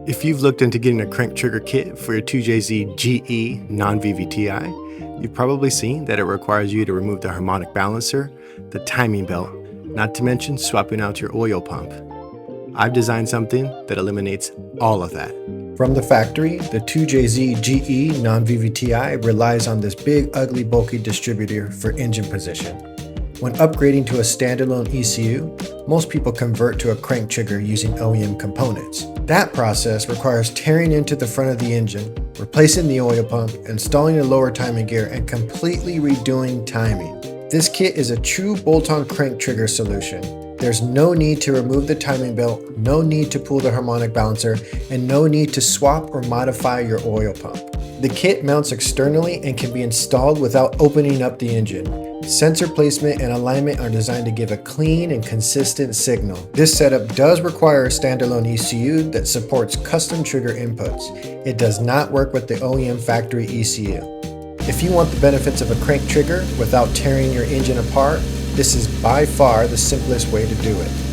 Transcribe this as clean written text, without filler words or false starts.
If you've looked into getting a crank trigger kit for your 2JZ GE non-VVTi, you've probably seen that it requires you to remove the harmonic balancer, the timing belt, not to mention swapping out your oil pump. I've designed something that eliminates all of that. From the factory, the 2JZ GE non-VVTi relies on this big, ugly, bulky distributor for engine position. When upgrading to a standalone ECU, most people convert to a crank trigger using OEM components. That process requires tearing into the front of the engine, replacing the oil pump, installing a lower timing gear, and completely redoing timing. This kit is a true bolt-on crank trigger solution. There's no need to remove the timing belt, no need to pull the harmonic balancer, and no need to swap or modify your oil pump. The kit mounts externally and can be installed without opening up the engine. Sensor placement and alignment are designed to give a clean and consistent signal. This setup does require a standalone ECU that supports custom trigger inputs. It does not work with the OEM factory ECU. If you want the benefits of a crank trigger without tearing your engine apart, this is by far the simplest way to do it.